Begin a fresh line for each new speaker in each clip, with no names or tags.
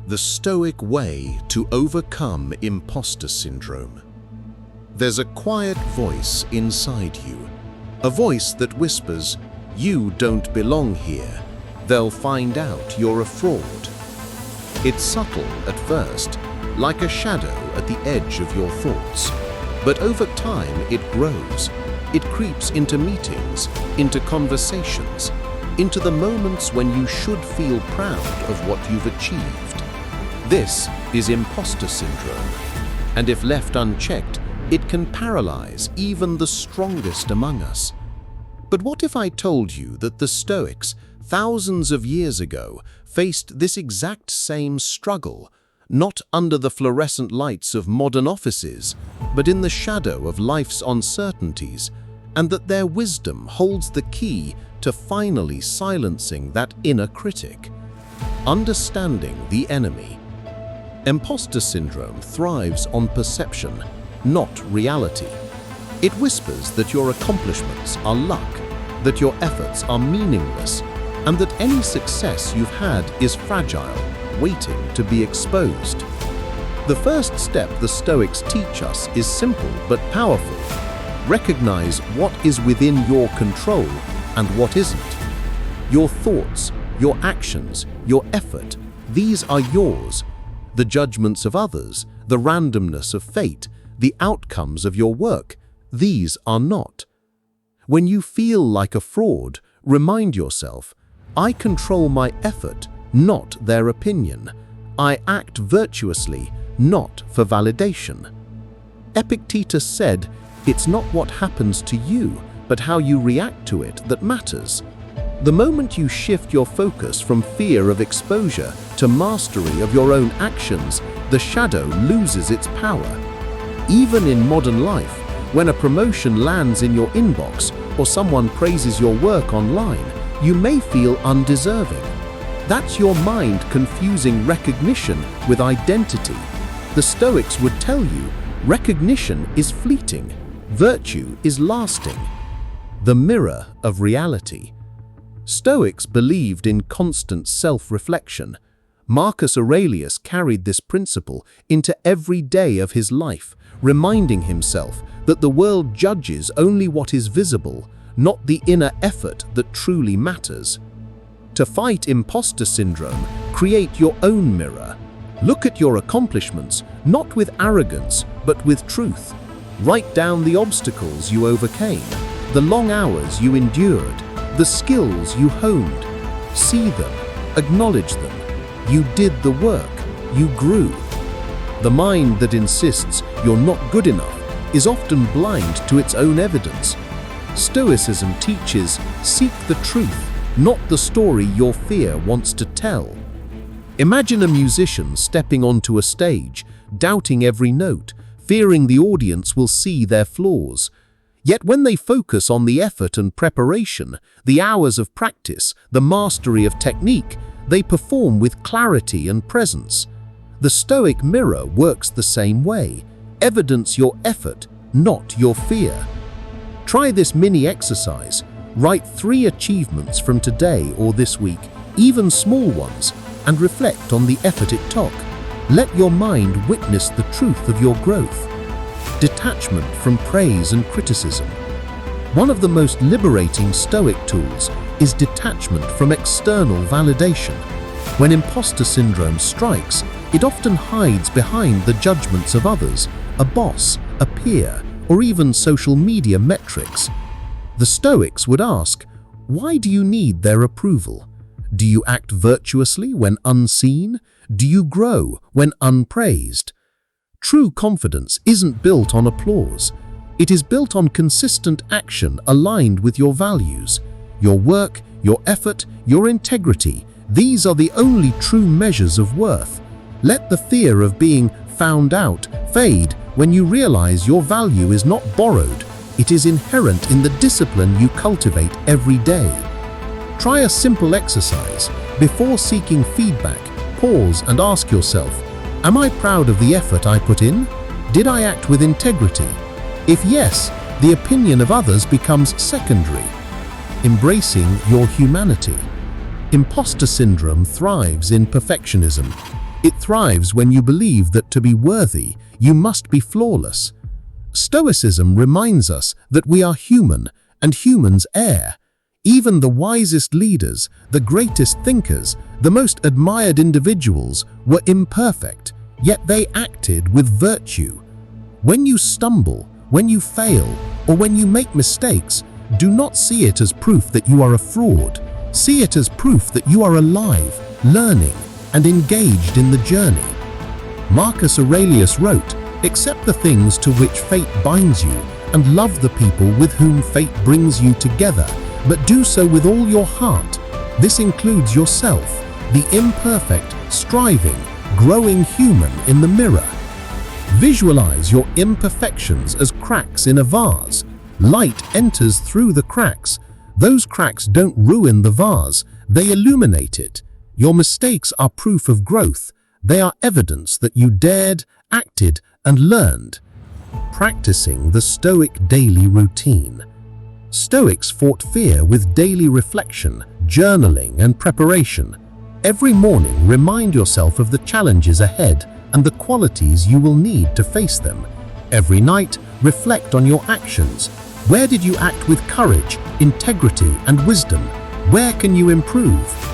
The Stoic way to overcome imposter syndrome. There's a quiet voice inside you, a voice that whispers, "You don't belong here. They'll find out you're a fraud." It's subtle at first, like a shadow at the edge of your thoughts. But over time it grows. It creeps into meetings, into conversations, into the moments when you should feel proud of what you've achieved. This is imposter syndrome, and if left unchecked, it can paralyze even the strongest among us. But what if I told you that the Stoics, thousands of years ago, faced this exact same struggle, not under the fluorescent lights of modern offices, but in the shadow of life's uncertainties, and that their wisdom holds the key to finally silencing that inner critic? Understanding the enemy. Imposter syndrome thrives on perception, not reality. It whispers that your accomplishments are luck, that your efforts are meaningless, and that any success you've had is fragile, waiting to be exposed. The first step the Stoics teach us is simple but powerful. Recognize what is within your control and what isn't. Your thoughts, your actions, your effort, these are yours. The judgments of others, the randomness of fate, the outcomes of your work, these are not. When you feel like a fraud, remind yourself, I control my effort, not their opinion. I act virtuously, not for validation. Epictetus said, it's not what happens to you, but how you react to it that matters. The moment you shift your focus from fear of exposure to mastery of your own actions, the shadow loses its power. Even in modern life, when a promotion lands in your inbox or someone praises your work online, you may feel undeserving. That's your mind confusing recognition with identity. The Stoics would tell you, recognition is fleeting, virtue is lasting. The mirror of reality. Stoics believed in constant self-reflection. Marcus Aurelius carried this principle into every day of his life, reminding himself that the world judges only what is visible, not the inner effort that truly matters. To fight imposter syndrome, create your own mirror. Look at your accomplishments, not with arrogance, but with truth. Write down the obstacles you overcame, the long hours you endured, the skills you honed. See them, acknowledge them. You did the work, you grew. The mind that insists you're not good enough is often blind to its own evidence. Stoicism teaches, seek the truth, not the story your fear wants to tell. Imagine a musician stepping onto a stage, doubting every note, fearing the audience will see their flaws. Yet when they focus on the effort and preparation, the hours of practice, the mastery of technique, they perform with clarity and presence. The Stoic mirror works the same way. Evidence your effort, not your fear. Try this mini exercise. Write 3 achievements from today or this week, even small ones, and reflect on the effort it took. Let your mind witness the truth of your growth. Detachment from praise and criticism. One of the most liberating Stoic tools is detachment from external validation. When imposter syndrome strikes, it often hides behind the judgments of others, a boss, a peer, or even social media metrics. The Stoics would ask, why do you need their approval? Do you act virtuously when unseen? Do you grow when unpraised? True confidence isn't built on applause. It is built on consistent action aligned with your values. Your work, your effort, your integrity, these are the only true measures of worth. Let the fear of being found out fade when you realize your value is not borrowed. It is inherent in the discipline you cultivate every day. Try a simple exercise. Before seeking feedback, pause and ask yourself, am I proud of the effort I put in? Did I act with integrity? If yes, the opinion of others becomes secondary. Embracing your humanity. Imposter syndrome thrives in perfectionism. It thrives when you believe that to be worthy, you must be flawless. Stoicism reminds us that we are human, and humans err. Even the wisest leaders, the greatest thinkers, the most admired individuals were imperfect, yet they acted with virtue. When you stumble, when you fail, or when you make mistakes, do not see it as proof that you are a fraud. See it as proof that you are alive, learning, and engaged in the journey. Marcus Aurelius wrote, "Accept the things to which fate binds you, and love the people with whom fate brings you together, but do so with all your heart. This includes yourself, the imperfect, striving, growing human in the mirror." Visualize your imperfections as cracks in a vase. Light enters through the cracks. Those cracks don't ruin the vase, they illuminate it. Your mistakes are proof of growth. They are evidence that you dared, acted, and learned. Practicing the Stoic daily routine. Stoics fought fear with daily reflection, journaling, and preparation. Every morning, remind yourself of the challenges ahead and the qualities you will need to face them. Every night, reflect on your actions. Where did you act with courage, integrity, and wisdom? Where can you improve?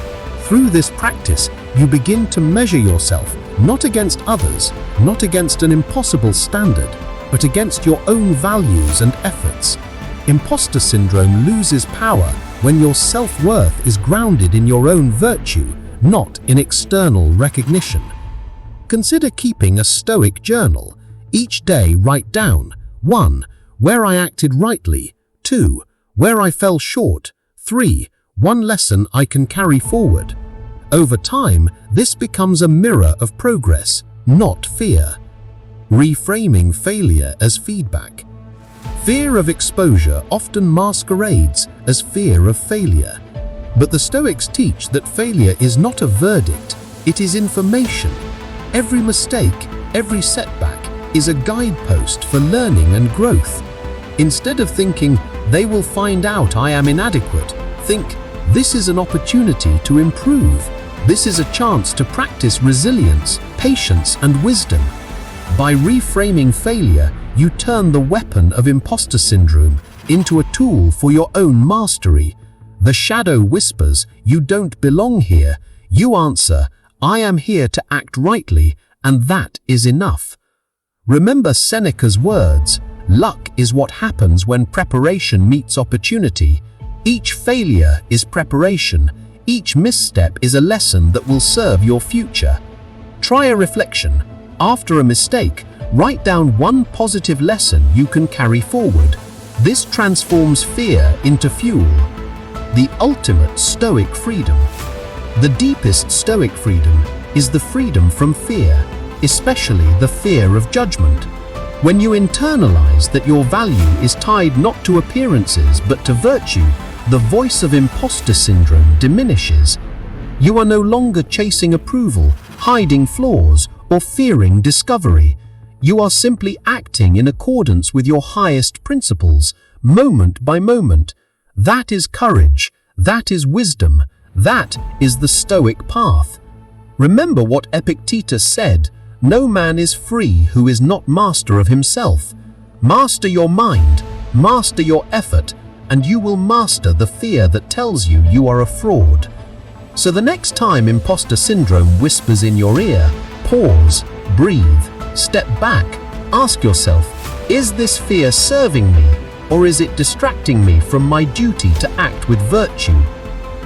Through this practice, you begin to measure yourself not against others, not against an impossible standard, but against your own values and efforts. Imposter syndrome loses power when your self-worth is grounded in your own virtue, not in external recognition. Consider keeping a Stoic journal. Each day write down: 1. Where I acted rightly. 2. Where I fell short. 3. One lesson I can carry forward. Over time, this becomes a mirror of progress, not fear. Reframing failure as feedback. Fear of exposure often masquerades as fear of failure. But the Stoics teach that failure is not a verdict, it is information. Every mistake, every setback is a guidepost for learning and growth. Instead of thinking, "They will find out I am inadequate," think, "This is an opportunity to improve. This is a chance to practice resilience, patience, and wisdom." By reframing failure, you turn the weapon of imposter syndrome into a tool for your own mastery. The shadow whispers, "You don't belong here." You answer, "I am here to act rightly, and that is enough." Remember Seneca's words, "Luck is what happens when preparation meets opportunity." Each failure is preparation. Each misstep is a lesson that will serve your future. Try a reflection. After a mistake, write down one positive lesson you can carry forward. This transforms fear into fuel. The ultimate Stoic freedom. The deepest Stoic freedom is the freedom from fear, especially the fear of judgment. When you internalize that your value is tied not to appearances but to virtue, the voice of imposter syndrome diminishes. You are no longer chasing approval, hiding flaws, or fearing discovery. You are simply acting in accordance with your highest principles, moment by moment. That is courage. That is wisdom. That is the Stoic path. Remember what Epictetus said, "No man is free who is not master of himself." Master your mind, master your effort, and you will master the fear that tells you you are a fraud. So the next time imposter syndrome whispers in your ear, pause, breathe, step back, ask yourself, is this fear serving me, or is it distracting me from my duty to act with virtue?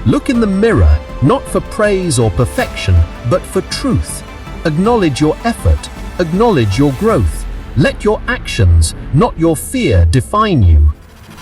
Look in the mirror, not for praise or perfection, but for truth. Acknowledge your effort, acknowledge your growth. Let your actions, not your fear, define you.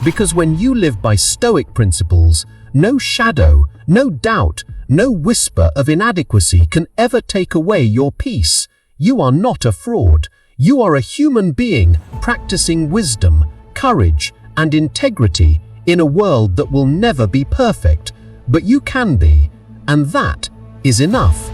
Because when you live by Stoic principles, no shadow, no doubt, no whisper of inadequacy can ever take away your peace. You are not a fraud. You are a human being practicing wisdom, courage, and integrity in a world that will never be perfect, but you can be, and that is enough.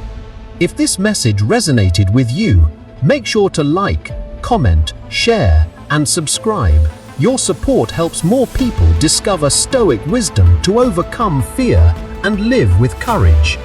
If this message resonated with you, make sure to like, comment, share, and subscribe. Your support helps more people discover Stoic wisdom to overcome fear and live with courage.